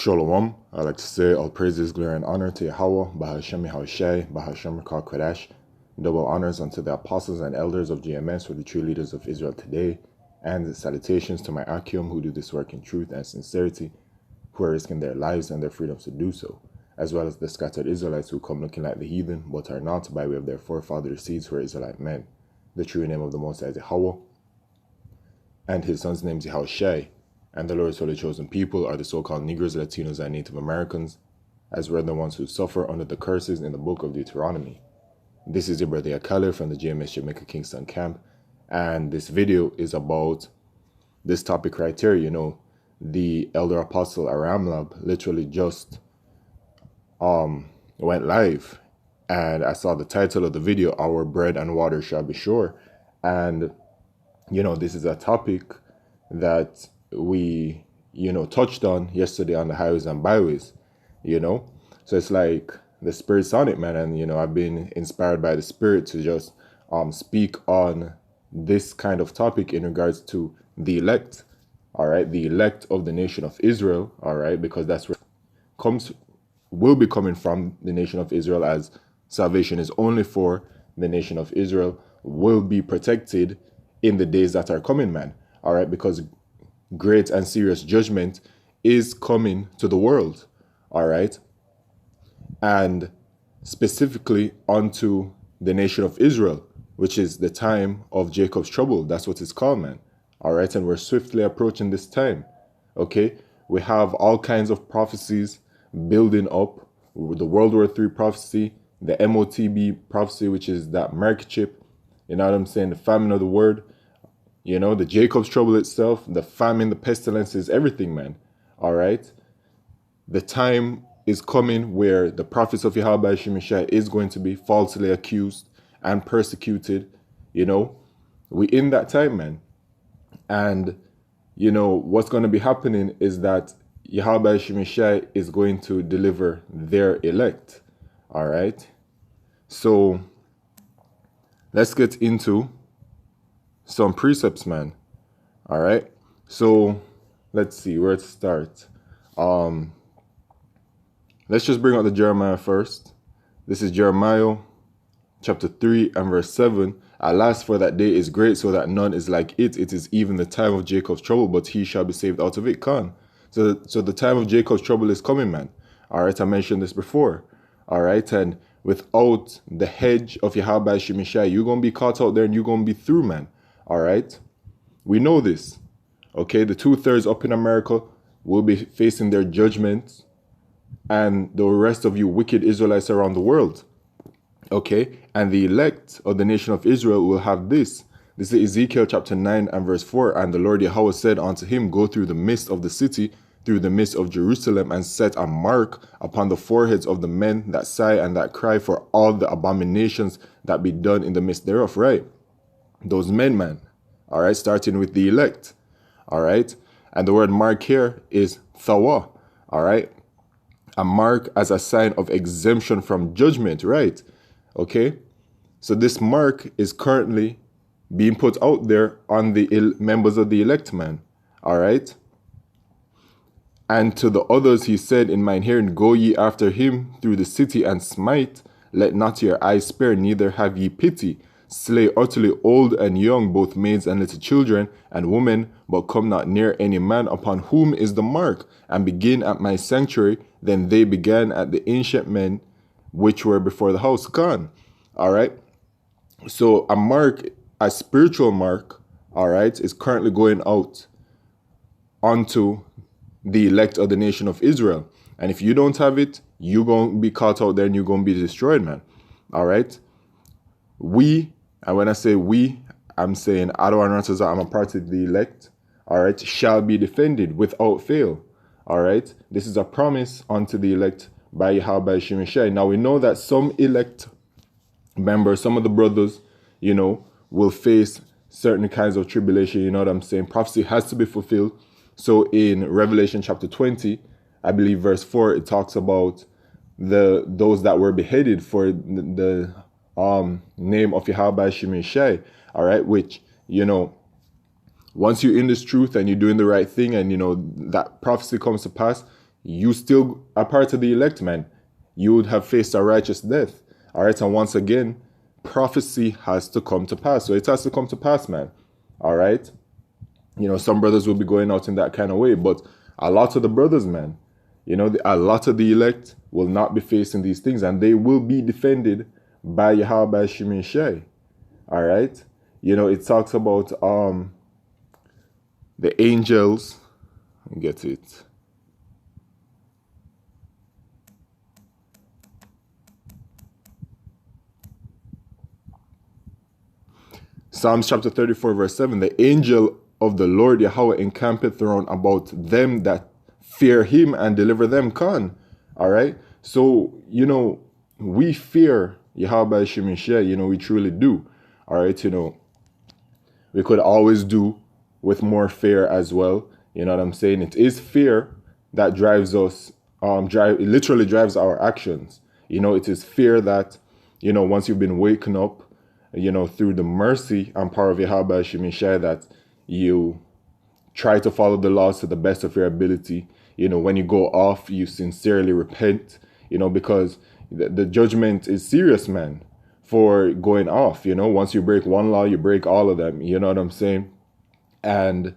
Shalom. I'd like to say all praises, glory, and honor to Yahweh, Bahashem Yahushai, Bahashem Rakal Kodesh. Double honors unto the apostles and elders of GMS, who are the true leaders of Israel today, and salutations to my Akim, who do this work in truth and sincerity, who are risking their lives and their freedoms to do so, as well as the scattered Israelites who come looking like the heathen, but are not, by way of their forefathers' seeds who are Israelite men. The true name of the Most High is Yahweh, and his son's name is Yahushai. And the Lord's holy chosen people are the so-called Negroes, Latinos, and Native Americans, as well as the ones who suffer under the curses in the book of Deuteronomy. This is your brother Akale from the GMS Jamaica Kingston camp, and this video is about this topic right here. You know, the elder apostle Aramlab literally just went live, and I saw the title of the video, "Our Bread and Water Shall Be Sure," and you know, this is a topic that we touched on yesterday on the highways and byways, so it's like the spirit's on it, man. And I've been inspired by the spirit to just speak on this kind of topic in regards to the elect, all right, the elect of the nation of Israel, all right, because that's where it will be coming from, the nation of Israel, as salvation is only for the nation of Israel, will be protected in the days that are coming, man, all right, because great and serious judgment is coming to the world, all right, and specifically onto the nation of Israel, which is the time of Jacob's trouble. That's what it's called, man, all right, and we're swiftly approaching this time. Okay, we have all kinds of prophecies building up: the World War III prophecy, the MOTB prophecy, which is that microchip, you know what I'm saying, the famine of the word, the Jacob's trouble itself, the famine, the pestilences, everything, man. All right. The time is coming where the prophets of Yahweh Shemishai is going to be falsely accused and persecuted. We in that time, man. And, what's going to be happening is that Yahweh Shemishai is going to deliver their elect. All right. So let's get into some precepts, man. All right, so let's see where to start. Let's just bring out the Jeremiah first. This is Jeremiah chapter 3 and verse 7. Alas, for that day is great, so that none is like it. It is even the time of Jacob's trouble, but he shall be saved out of it. So the time of Jacob's trouble is coming, man. All right, I mentioned this before. All right, and without the hedge of Yahweh Shemishai, you're gonna be caught out there and you're gonna be through, man. All right, we know this. Okay, the 2/3 up in America will be facing their judgment, and the rest of you wicked Israelites around the world. Okay, and the elect of the nation of Israel will have this. This is Ezekiel chapter 9 and verse 4. And the Lord Yahweh said unto him, Go through the midst of the city, through the midst of Jerusalem, and set a mark upon the foreheads of the men that sigh and that cry for all the abominations that be done in the midst thereof. Right? Those men, man, all right, starting with the elect, all right, and the word mark here is thawa, all right, a mark as a sign of exemption from judgment, right? Okay, so this mark is currently being put out there on the members of the elect, man, all right, and to the others he said in mine hearing, Go ye after him through the city and smite, let not your eyes spare, neither have ye pity. Slay utterly old and young, both maids and little children and women, but come not near any man upon whom is the mark, and begin at my sanctuary. Then they began at the ancient men which were before the house. Gone. All right. So a mark, a spiritual mark, all right, is currently going out onto the elect of the nation of Israel. And if you don't have it, you're going to be caught out there and you're going to be destroyed, man. All right. And when I say we, I'm saying Adawan Ratazah, I'm a part of the elect, all right, shall be defended without fail, all right. This is a promise unto the elect by Yahweh Shemishai. Now we know that some elect members, some of the brothers, will face certain kinds of tribulation, you know what I'm saying? Prophecy has to be fulfilled. So in Revelation chapter 20, I believe verse 4, it talks about those that were beheaded for the name of Yahweh Shemishai, all right, which, once you're in this truth and you're doing the right thing and, that prophecy comes to pass, you still are part of the elect, man. You would have faced a righteous death. All right. And once again, prophecy has to come to pass. So it has to come to pass, man. All right. Some brothers will be going out in that kind of way, but a lot of the brothers, man, a lot of the elect will not be facing these things, and they will be defended by Yahweh Shimon Shai. All right. It talks about the angels. Get it. Psalms chapter 34, verse 7. The angel of the Lord Yahweh encampeth round about them that fear him and deliver them. Khan. All right. So, we fear Yahweh Shimon Shai. We truly do. All right. We could always do with more fear as well. You know what I'm saying? It is fear that drives us, it literally drives our actions. It is fear that, once you've been waken up, through the mercy and power of Yahweh Shimon Shai, that you try to follow the laws to the best of your ability. When you go off, you sincerely repent, because the judgment is serious, man, for going off. Once you break one law, you break all of them. You know what I'm saying? And,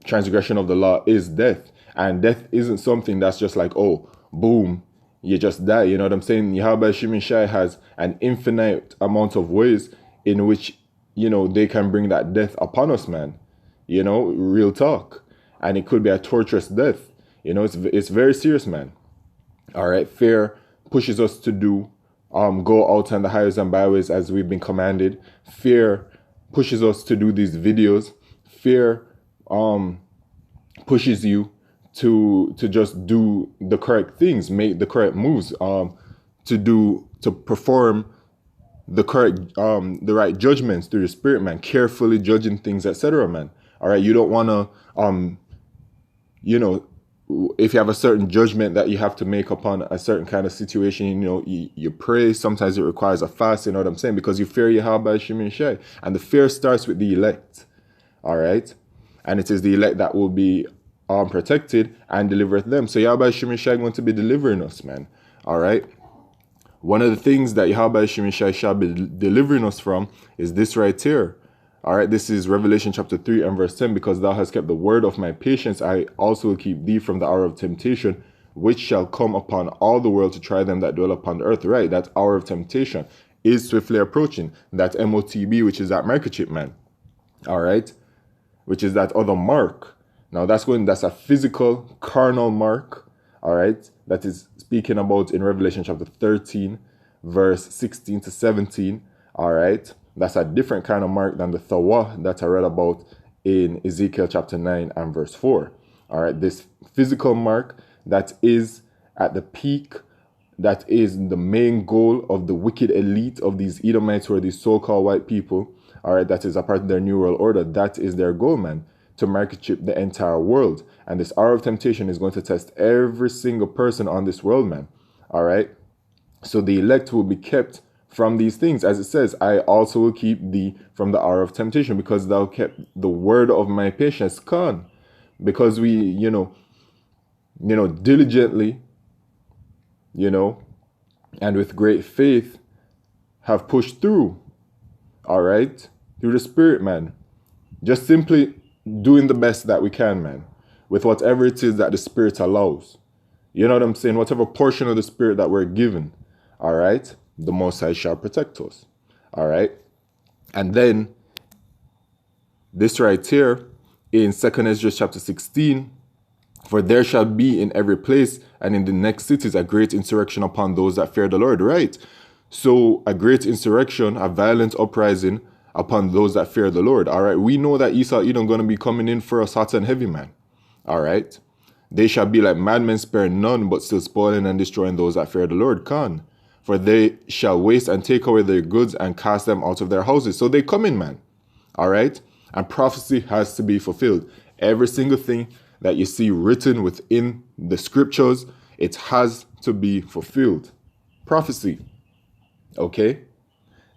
transgression of the law is death. And death isn't something that's just like, oh, boom, you just die. You know what I'm saying? Yahweh Shimon Shai has an infinite amount of ways in which, they can bring that death upon us, man. Real talk. And it could be a torturous death. It's very serious, man. All right. Fear pushes us to go out on the highways and byways as we've been commanded. Fear pushes us to do these videos. Fear pushes you to just do the correct things, make the correct moves, to perform the right judgments through the spirit, man, carefully judging things, etc., man. All right. You don't want to, if you have a certain judgment that you have to make upon a certain kind of situation, you pray. Sometimes it requires a fast, you know what I'm saying? Because you fear Yahweh Shimon Shai. And the fear starts with the elect. All right. And it is the elect that will be protected and delivereth them. So Yahweh Shimon Shai is going to be delivering us, man. All right. One of the things that Yahweh Shimon Shai shall be delivering us from is this right here. All right, this is Revelation chapter 3 and verse 10. Because thou hast kept the word of my patience, I also will keep thee from the hour of temptation, which shall come upon all the world to try them that dwell upon the earth. Right, that hour of temptation is swiftly approaching. That MOTB, which is that microchip, man. All right, which is that other mark. Now that's a physical, carnal mark. All right, that is speaking about in Revelation chapter 13, verse 16 to 17. All right. That's a different kind of mark than the Thawa that I read about in Ezekiel chapter 9 and verse 4. All right, this physical mark that is at the peak, that is the main goal of the wicked elite of these Edomites, or these so-called white people. All right, that is a part of their New World Order. That is their goal, man, to microchip the entire world. And this hour of temptation is going to test every single person on this world, man. All right, so the elect will be kept from these things, as it says, I also will keep thee from the hour of temptation, because thou kept the word of my patience. Con, because we, diligently, and with great faith have pushed through. All right, through the spirit, man. Just simply doing the best that we can, man, with whatever it is that the spirit allows. You know what I'm saying? Whatever portion of the spirit that we're given. All right. The Most High shall protect us. All right. And then this right here in 2 Esdras chapter 16, for there shall be in every place and in the next cities a great insurrection upon those that fear the Lord. Right. So a great insurrection, a violent uprising upon those that fear the Lord. All right. We know that Esau Edom going to be coming in for us hot and heavy, man. All right. They shall be like madmen, sparing none, but still spoiling and destroying those that fear the Lord. Khan. For they shall waste and take away their goods and cast them out of their houses. So they come in, man. All right. And prophecy has to be fulfilled. Every single thing that you see written within the scriptures, it has to be fulfilled. Prophecy. Okay.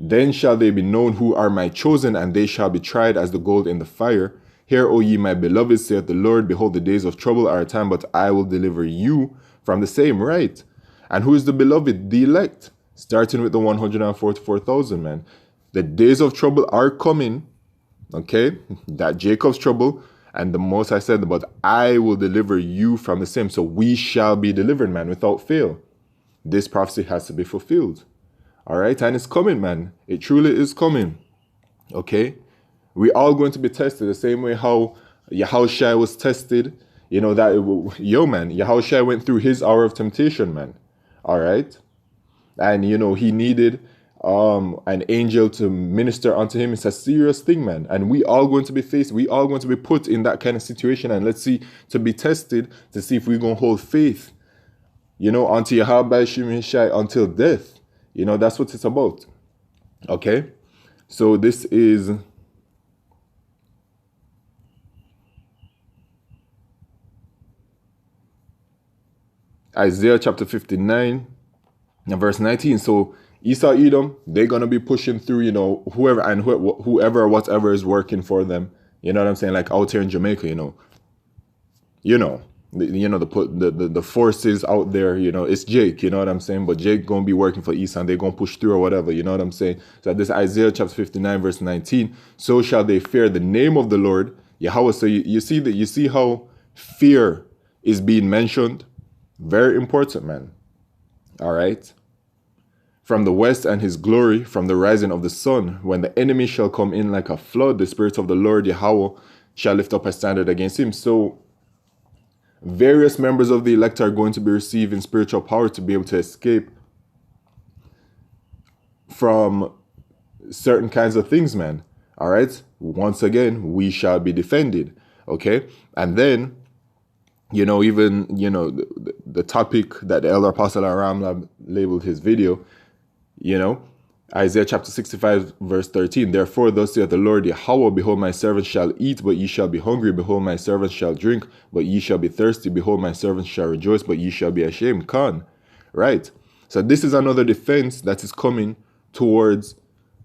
Then shall they be known who are my chosen, and they shall be tried as the gold in the fire, Hear, O ye my beloved, saith the Lord, behold, the days of trouble are a time, but I will deliver you from the same, right? And who is the beloved? The elect, starting with the 144,000, man. The days of trouble are coming, okay? That Jacob's trouble, and the most I said, but I will deliver you from the same. So we shall be delivered, man, without fail. This prophecy has to be fulfilled. All right, and it's coming, man. It truly is coming. Okay, we all going to be tested the same way how Yahushua was tested. You know that man, Yahushua went through his hour of temptation, man. All right, and you know he needed an angel to minister unto him. It's a serious thing, man. And we all going to be we all going to be put in that kind of situation, and let's see, to be tested to see if we're gonna hold faith, you know, unto Yahweh Shai until death. You know, that's what it's about. Okay? So this is Isaiah chapter 59 and verse 19. So Esau, Edom, they're going to be pushing through, you know, whoever or whatever is working for them. You know what I'm saying? Like out here in Jamaica, you know, the forces out there, you know, it's Jake, you know what I'm saying? But Jake gonna be working for Esau, and they gonna push through or whatever, you know what I'm saying? So this Isaiah chapter 59 verse 19, so shall they fear the name of the Lord Yahweh. So you see how fear is being mentioned. Very important, man. All right. From the west and his glory, from the rising of the sun, when the enemy shall come in like a flood, the spirit of the Lord Yahweh shall lift up a standard against him. So various members of the elect are going to be receiving spiritual power to be able to escape from certain kinds of things, man. All right. Once again, we shall be defended. Okay. And then, you know, even, you know, the topic that the Elder Apostle Aram labeled his video, you know, Isaiah chapter 65 verse 13. Therefore, thus saith the Lord Yahweh, behold, my servants shall eat, but ye shall be hungry. Behold, my servants shall drink, but ye shall be thirsty. Behold, my servants shall rejoice, but ye shall be ashamed. Khan. Right. So this is another defense that is coming towards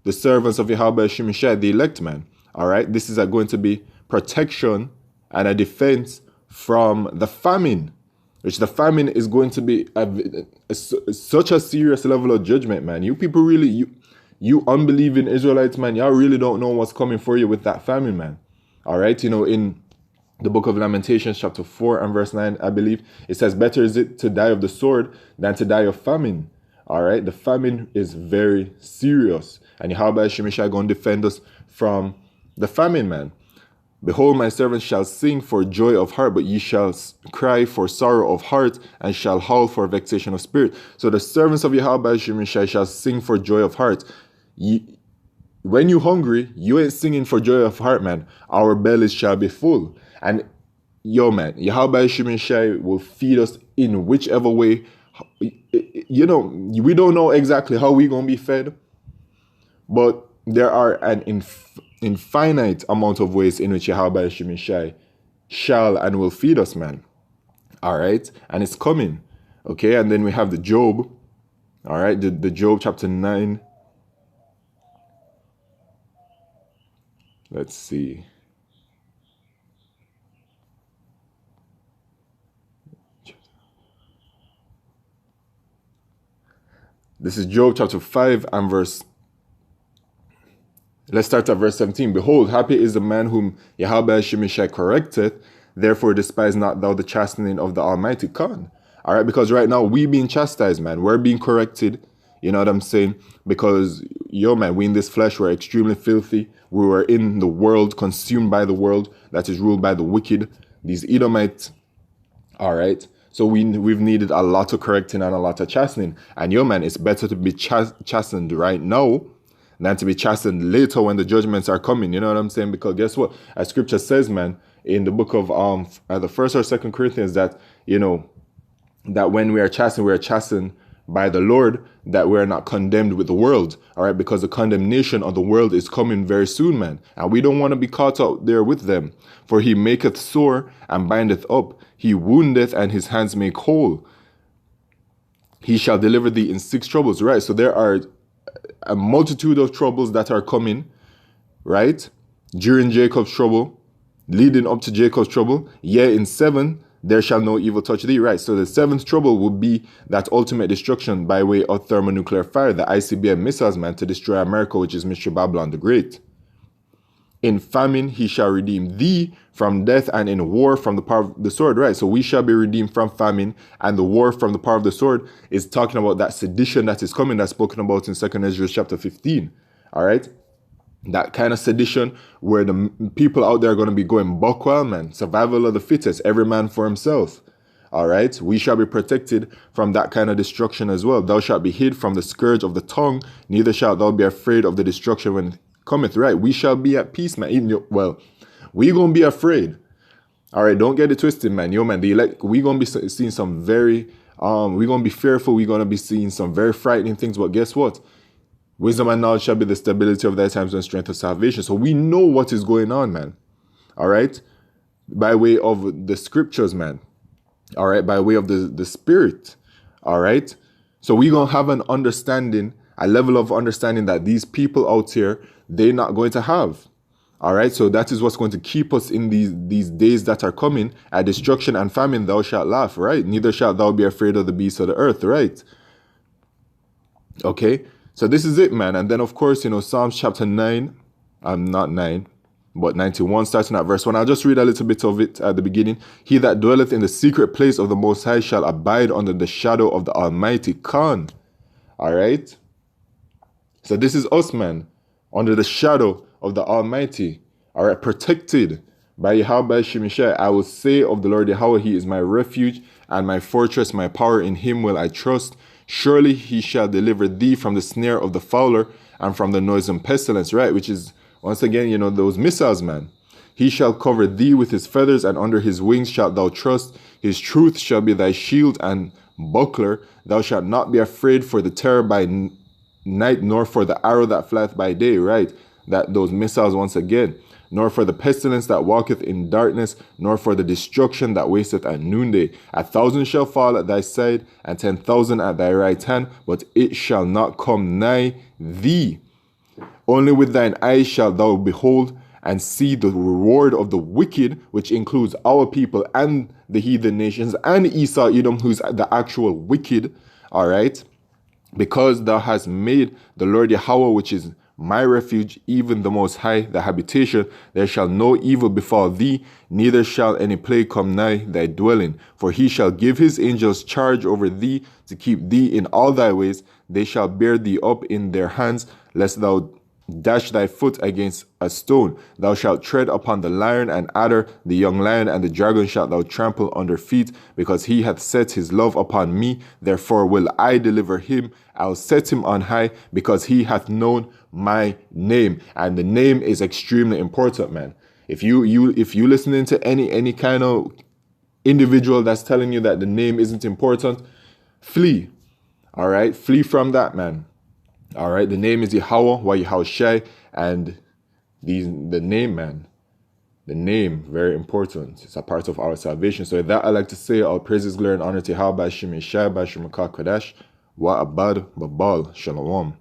the servants of Yahweh Shemishai, the elect, man. All right. This is going to be protection and a defense from the famine, which the famine is going to be such a serious level of judgment, man. You people really, you unbelieving Israelites, man, y'all really don't know what's coming for you with that famine, man. All right, you know, in the book of Lamentations, chapter 4 and verse 9, I believe, it says, better is it to die of the sword than to die of famine. All right, the famine is very serious. And Yahweh Shemishai going to defend us from the famine, man. Behold, my servants shall sing for joy of heart, but ye shall cry for sorrow of heart, and shall howl for vexation of spirit. So the servants of Yahweh Shemishai shall sing for joy of heart. When you hungry, you ain't singing for joy of heart, man. Our bellies shall be full. And yo, man, Yahweh Shemishai will feed us in whichever way. You know, we don't know exactly how we gonna be fed, but there are an infinite amount of ways in which Yahweh Shemishai shall and will feed us, man. All right, and it's coming. Okay, and then we have the Job. All right, the Job chapter 9. Let's see. This is Job chapter 5 and verse. Let's start at verse 17. Behold, happy is the man whom Yahweh Shemishai correcteth. Therefore despise not thou the chastening of the Almighty. Khan. All right, because right now we being chastised, man. We're being corrected. You know what I'm saying? Because, yo, man, we in this flesh, we're extremely filthy. We were in the world, consumed by the world that is ruled by the wicked. These Edomites. All right. So we've needed a lot of correcting and a lot of chastening. And yo, man, it's better to be chastened right now than to be chastened later when the judgments are coming. You know what I'm saying? Because guess what? As scripture says, man, in the book of the 1st or 2nd Corinthians, that, you know, that when we are chastened by the Lord, that we're not condemned with the world. All right, because the condemnation of the world is coming very soon, man. And we don't want to be caught out there with them. For he maketh sore and bindeth up. He woundeth and his hands make whole. He shall deliver thee in 6 troubles. Right, so there are a multitude of troubles that are coming, right? During Jacob's trouble, leading up to Jacob's trouble. Yea, in 7, there shall no evil touch thee. Right, so the 7th trouble will be that ultimate destruction by way of thermonuclear fire, the ICBM missiles, man, to destroy America, which is Mr. Babylon the Great. In famine he shall redeem thee from death, and in war from the power of the sword. Right, so we shall be redeemed from famine, and the war from the power of the sword is talking about that sedition that is coming, that's spoken about in 2 Ezra chapter 15. All right, that kind of sedition where the people out there are going to be going buck wild, man. Survival of the fittest, every man for himself. All right, we shall be protected from that kind of destruction as well. Thou shalt be hid from the scourge of the tongue, neither shalt thou be afraid of the destruction when it cometh. Right, we shall be at peace, man. Even, well, we gonna be afraid. All right, don't get it twisted, man. Yo, man, we gonna be seeing some very, we gonna be fearful. We gonna be seeing some very frightening things. But guess what? Wisdom and knowledge shall be the stability of thy times and strength of salvation. So we know what is going on, man. All right, by way of the scriptures, man. All right, by way of the spirit. All right, so we gonna have an understanding, a level of understanding that these people out here, they're not going to have. All right, so that is what's going to keep us in these days that are coming. At destruction and famine thou shalt laugh, right? Neither shalt thou be afraid of the beasts of the earth, right? Okay, so this is it, man. And then, of course, you know, Psalms chapter 9, not 9, but 91, starting at verse 1. I'll just read a little bit of it at the beginning. He that dwelleth in the secret place of the Most High shall abide under the shadow of the Almighty. Khan. All right, so this is us, man, under the shadow of the Almighty. All right, protected by Yahweh Shemishai. I will say of the Lord Yahweh, he is my refuge and my fortress, my power, in him will I trust. Surely he shall deliver thee from the snare of the fowler and from the noisome pestilence, right? Which is, once again, you know, those missiles, man. He shall cover thee with his feathers, and under his wings shalt thou trust. His truth shall be thy shield and buckler. Thou shalt not be afraid for the terror by night, nor for the arrow that flieth by day, right? That those missiles, once again, nor for the pestilence that walketh in darkness, nor for the destruction that wasteth at noonday. 1,000 shall fall at thy side, and 10,000 at thy right hand, but it shall not come nigh thee. Only with thine eyes shalt thou behold and see the reward of the wicked, which includes our people and the heathen nations and Esau, Edom, who's the actual wicked. All right, because thou hast made the Lord Yahweh, which is my refuge, even the Most High, the habitation, there shall no evil befall thee, neither shall any plague come nigh thy dwelling. For he shall give his angels charge over thee, to keep thee in all thy ways. They shall bear thee up in their hands, lest thou dash thy foot against a stone. Thou shalt tread upon the lion and adder, the young lion and the dragon shalt thou trample under feet, because he hath set his love upon me. Therefore will I deliver him. I'll set him on high, because he hath known my name. And the name is extremely important, man. If you listening to any kind of individual that's telling you that the name isn't important, flee. All right, flee from that, man. All right, the name is Yahweh, Yahweh Shai, and the name, man. The name, very important. It's a part of our salvation. So with that, I like to say all praises, glory, and honor to Yahweh, Shemishai, Bashim Kodesh, Wa Abad, Babal, Shalom.